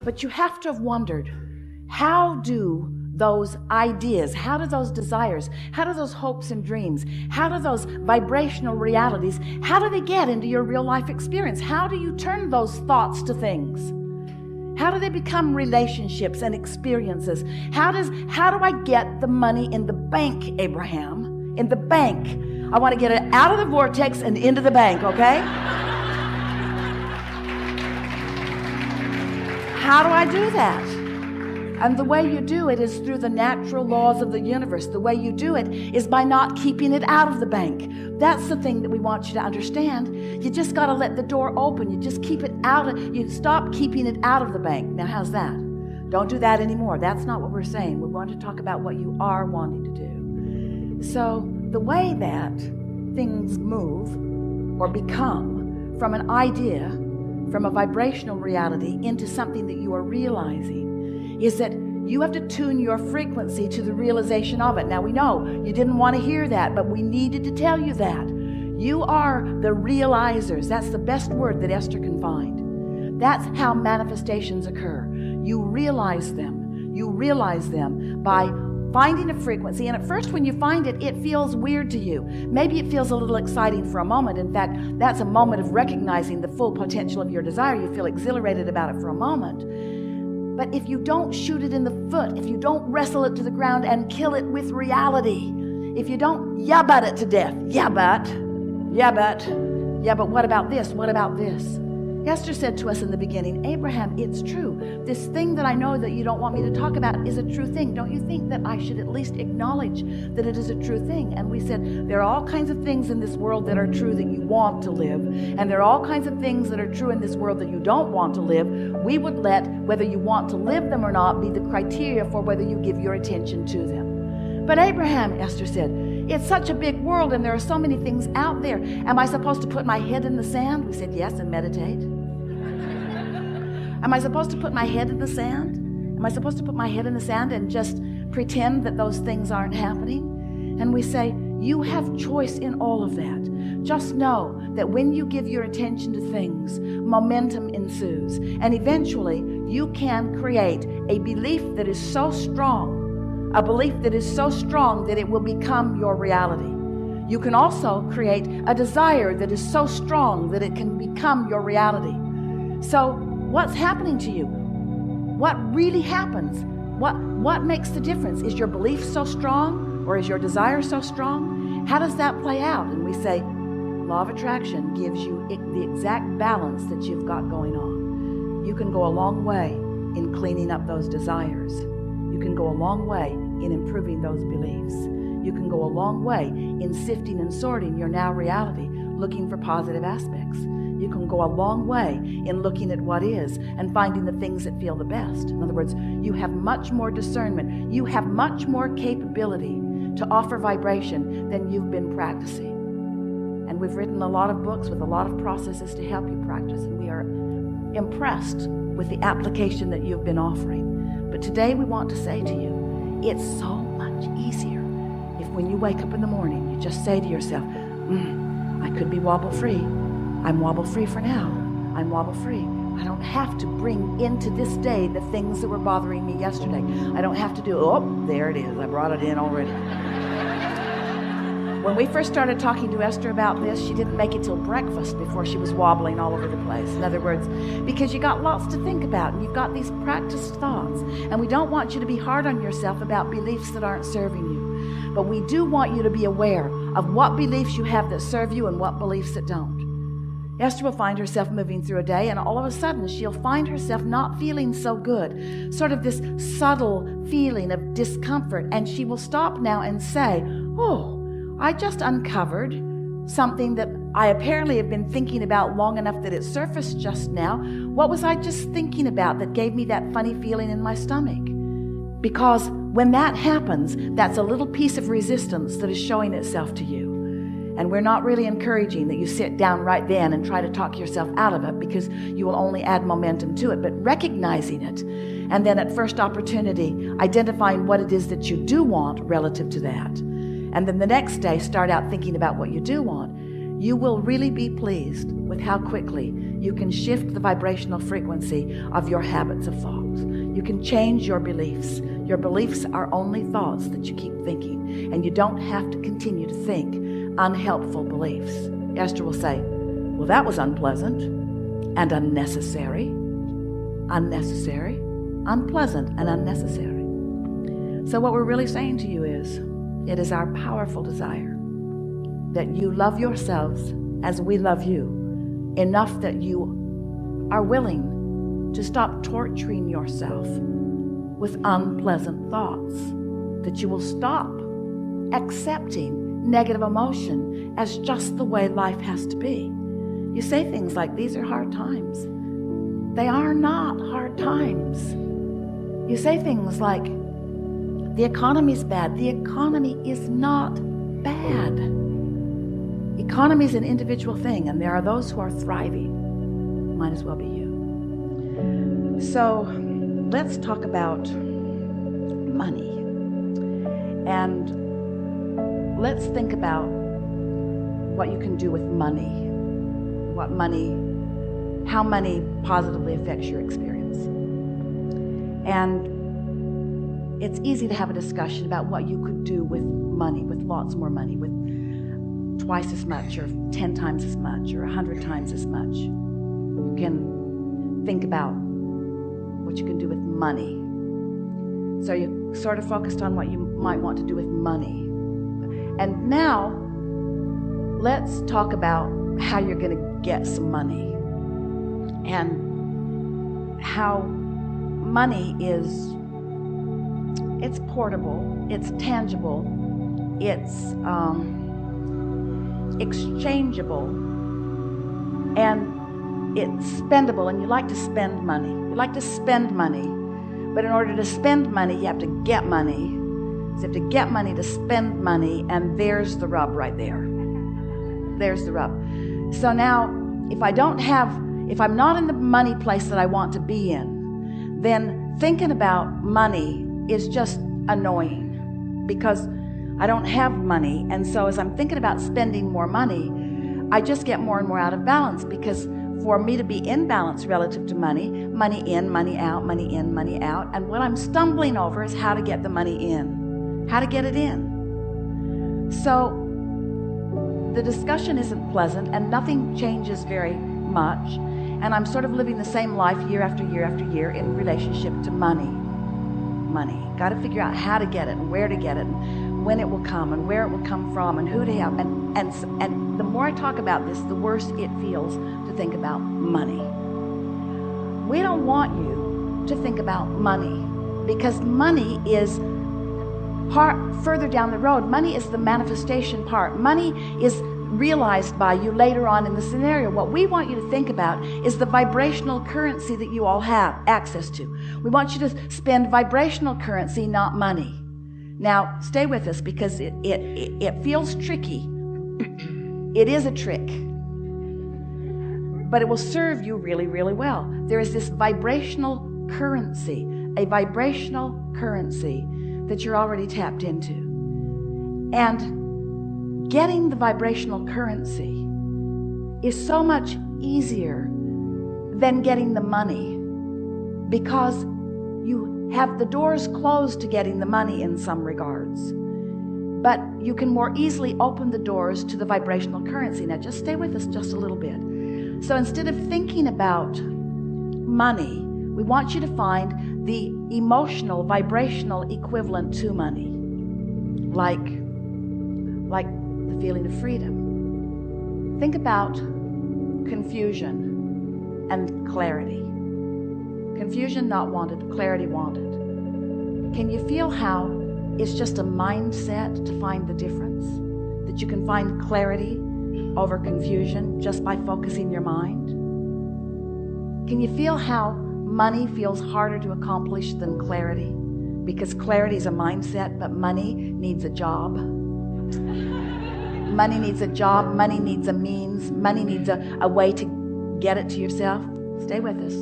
But you have to have wondered, how do those ideas, how do those desires, how do those hopes and dreams, how do those vibrational realities, how do they get into your real life experience? How do you turn those thoughts to things? How do they become relationships and experiences? How do I get the money in the bank, Abraham? In the bank. I want to get it out of the vortex and into the bank, okay? How do I do that? And the way you do it is through the natural laws of the universe. The way you do it is by not keeping it out of the bank. That's the thing that we want you to understand. You just got to let the door open. You just keep it you stop keeping it out of the bank. Now, how's that? Don't do that anymore. That's not what we're saying. We want to talk about what you are wanting to do. So the way that things move or become from an idea, from a vibrational reality into something that you are realizing, is that you have to tune your frequency to the realization of it. Now, we know you didn't want to hear that, but we needed to tell you that. You are the realizers. That's the best word that Esther can find. That's how manifestations occur. You realize them. You realize them by finding a frequency. And at first, when you find it, it feels weird to you. Maybe it feels a little exciting for a moment. In fact, that's a moment of recognizing the full potential of your desire. You feel exhilarated about it for a moment. But if you don't shoot it in the foot, if you don't wrestle it to the ground and kill it with reality, if you don't but it to death, but what about this? What about this? Esther said to us in the beginning, Abraham, it's true. This thing that I know that you don't want me to talk about is a true thing. Don't you think that I should at least acknowledge that it is a true thing? And we said, there are all kinds of things in this world that are true that you want to live. And there are all kinds of things that are true in this world that you don't want to live. We would let whether you want to live them or not be the criteria for whether you give your attention to them. But Abraham, Esther said, it's such a big world and there are so many things out there. Am I supposed to put my head in the sand? We said, yes, and meditate. Am I supposed to put my head in the sand? Am I supposed to put my head in the sand and just pretend that those things aren't happening? And we say, you have choice in all of that. Just know that when you give your attention to things, momentum ensues. And eventually, you can create a belief that is so strong, a belief that is so strong that it will become your reality. You can also create a desire that is so strong that it can become your reality. So, what's happening to you? What really happens? What makes the difference? Is your belief so strong or is your desire so strong? How does that play out? And we say, law of attraction gives you the exact balance that you've got going on. You can go a long way in cleaning up those desires. You can go a long way in improving those beliefs. You can go a long way in sifting and sorting your now reality, looking for positive aspects. You can go a long way in looking at what is and finding the things that feel the best. In other words, you have much more discernment. You have much more capability to offer vibration than you've been practicing. And we've written a lot of books with a lot of processes to help you practice, and we are impressed with the application that you've been offering. But today we want to say to you, it's so much easier if when you wake up in the morning, you just say to yourself, I could be wobble-free. I'm wobble-free for now. I'm wobble-free. I don't have to bring into this day the things that were bothering me yesterday. I don't have to do, there it is. I brought it in already. When we first started talking to Esther about this, she didn't make it till breakfast before she was wobbling all over the place. In other words, because you got lots to think about and you've got these practiced thoughts. And we don't want you to be hard on yourself about beliefs that aren't serving you. But we do want you to be aware of what beliefs you have that serve you and what beliefs that don't. Esther will find herself moving through a day, and all of a sudden she'll find herself not feeling so good, sort of this subtle feeling of discomfort, and she will stop now and say, I just uncovered something that I apparently have been thinking about long enough that it surfaced just now. What was I just thinking about that gave me that funny feeling in my stomach? Because when that happens, that's a little piece of resistance that is showing itself to you. And we're not really encouraging that you sit down right then and try to talk yourself out of it, because you will only add momentum to it. But recognizing it, and then at first opportunity, identifying what it is that you do want relative to that. And then the next day, start out thinking about what you do want. you will really be pleased with how quickly you can shift the vibrational frequency of your habits of thought. You can change your beliefs. Your beliefs are only thoughts that you keep thinking, and you don't have to continue to think unhelpful beliefs. Esther will say, well, that was unpleasant and unnecessary. Unnecessary, unpleasant and unnecessary. So what we're really saying to you is, it is our powerful desire that you love yourselves as we love you, enough that you are willing to stop torturing yourself with unpleasant thoughts, that you will stop accepting negative emotion as just the way life has to be. You say things like, these are hard times. They are not hard times. You say things like, the economy's bad. The economy is not bad. Economy is an individual thing, and there are those who are thriving. Might as well be you. So let's talk about money. And let's think about what you can do with money. How money positively affects your experience. And it's easy to have a discussion about what you could do with money, with lots more money, with twice as much, or 10 times as much, or 100 times as much. You can think about what you can do with money. So you sort of focused on what you might want to do with money. And now, let's talk about how you're going to get some money. And how money is, it's portable, it's tangible, it's exchangeable, and it's spendable. And you like to spend money. You like to spend money. But in order to spend money, you have to get money. So you have to get money to spend money, and there's the rub right there. There's the rub. So now, if I'm not in the money place that I want to be in, then thinking about money is just annoying, because I don't have money. And so as I'm thinking about spending more money, I just get more and more out of balance, because for me to be in balance relative to money, money in, money out, money in, money out. And what I'm stumbling over is how to get the money in, how to get it in. So the discussion isn't pleasant, and nothing changes very much. And I'm sort of living the same life year after year after year in relationship to money. Money. Got to figure out how to get it, and where to get it, and when it will come, and where it will come from, and who to help. And the more I talk about this, the worse it feels to think about money. We don't want you to think about money, because money is further down the road. Money is the manifestation part. Money is realized by you later on in the scenario. What we want you to think about is the vibrational currency that you all have access to. We want you to spend vibrational currency, not money. Now, stay with us, because it feels tricky. It is a trick, but it will serve you really, really well. There is this vibrational currency, a vibrational currency that you're already tapped into. And getting the vibrational currency is so much easier than getting the money, because you have the doors closed to getting the money in some regards. But you can more easily open the doors to the vibrational currency. Now just stay with us just a little bit. So instead of thinking about money, we want you to find the emotional, vibrational equivalent to money. Like the feeling of freedom. Think about confusion and clarity. Confusion not wanted, clarity wanted. Can you feel how it's just a mindset to find the difference? That you can find clarity over confusion just by focusing your mind? Can you feel how money feels harder to accomplish than clarity? Because clarity is a mindset, but money needs a job. Money needs a job, money needs a means, money needs a way to get it to yourself. Stay with us.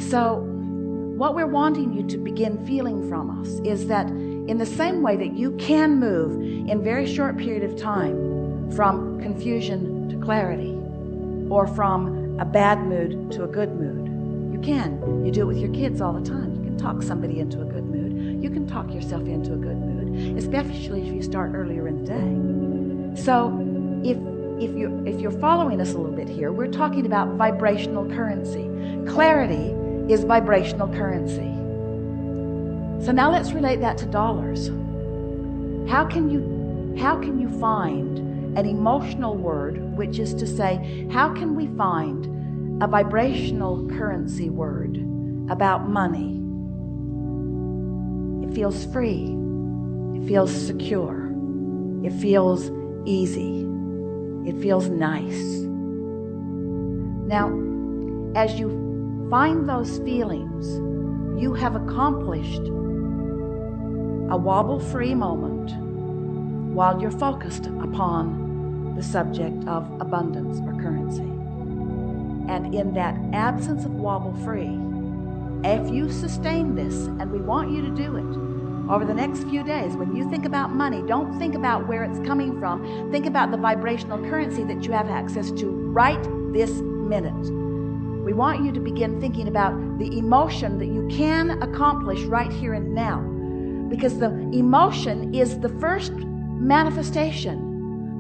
So what we're wanting you to begin feeling from us is that in the same way that you can move in a very short period of time from confusion to clarity, or from a bad mood to a good mood. You can. You do it with your kids all the time. You can talk somebody into a good mood. You can talk yourself into a good mood, especially if you start earlier in the day. So if you're following us a little bit here, we're talking about vibrational currency. Clarity is vibrational currency. So now let's relate that to dollars. How can you find an emotional word, which is to say, how can we find a vibrational currency word about money? It feels free. It feels secure. It feels easy. It feels nice. Now, as you find those feelings, you have accomplished a wobble-free moment while you're focused upon the subject of abundance or currency. And in that absence of wobble-free, if you sustain this, and we want you to do it, over the next few days, when you think about money, don't think about where it's coming from. Think about the vibrational currency that you have access to right this minute. We want you to begin thinking about the emotion that you can accomplish right here and now. Because the emotion is the first manifestation.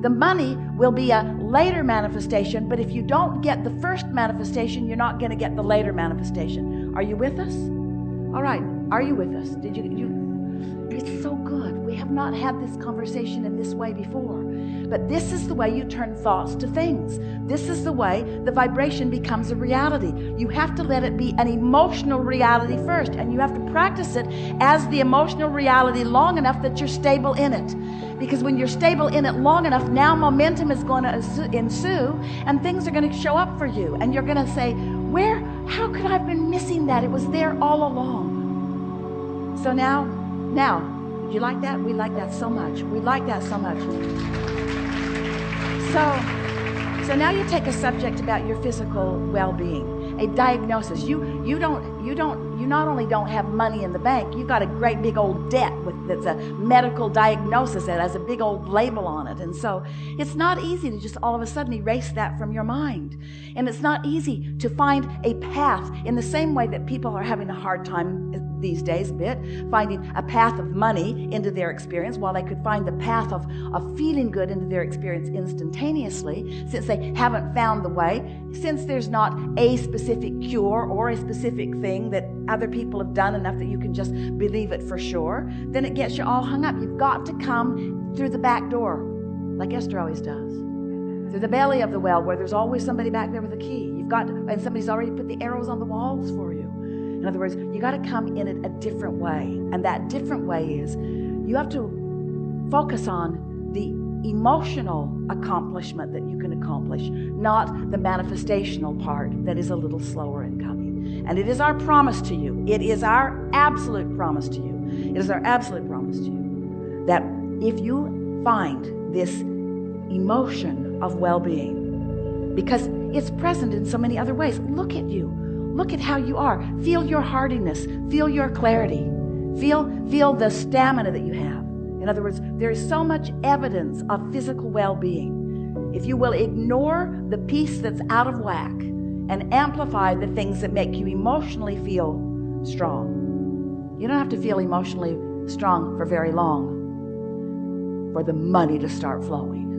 The money will be a later manifestation, but if you don't get the first manifestation, you're not going to get the later manifestation. Are you with us? All right. Are you with us? It's so good. We have not had this conversation in this way before. But this is the way you turn thoughts to things. This is the way the vibration becomes a reality. You have to let it be an emotional reality first, and you have to practice it as the emotional reality long enough that you're stable in it. Because when you're stable in it long enough, now momentum is going to ensue, and things are going to show up for you. And you're going to say, how could I have been missing that? It was there all along. So now, do you like that? We like that so much. We like that so much. So now you take a subject about your physical well-being, a diagnosis. You not only don't have money in the bank, you've got a great big old debt that's a medical diagnosis that has a big old label on it. And so it's not easy to just all of a sudden erase that from your mind. And it's not easy to find a path in the same way that people are having a hard time these days finding a path of money into their experience, while they could find the path of feeling good into their experience instantaneously, since they haven't found the way, since there's not a specific cure or a specific thing that other people have done enough that you can just believe it for sure, then it gets you all hung up. You've got to come through the back door, like Esther always does, through the belly of the well, where there's always somebody back there with a key. And somebody's already put the arrows on the walls for you. In other words, you got to come in it a different way. And that different way is you have to focus on the emotional accomplishment that you can accomplish, not the manifestational part that is a little slower in coming. And it is our promise to you. It is our absolute promise to you. It is our absolute promise to you that if you find this emotion of well-being, because it's present in so many other ways, look at you. Look at how you are. Feel your hardiness. Feel your clarity. Feel the stamina that you have. In other words, there is so much evidence of physical well-being. If you will ignore the piece that's out of whack and amplify the things that make you emotionally feel strong. You don't have to feel emotionally strong for very long for the money to start flowing.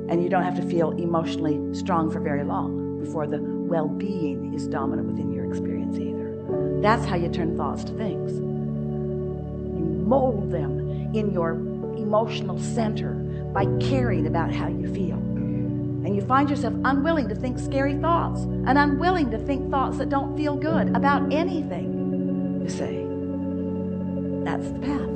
And you don't have to feel emotionally strong for very long before the well-being is dominant within your experience either. That's how you turn thoughts to things. You mold them in your emotional center by caring about how you feel. And you find yourself unwilling to think scary thoughts and unwilling to think thoughts that don't feel good about anything. You say, that's the path.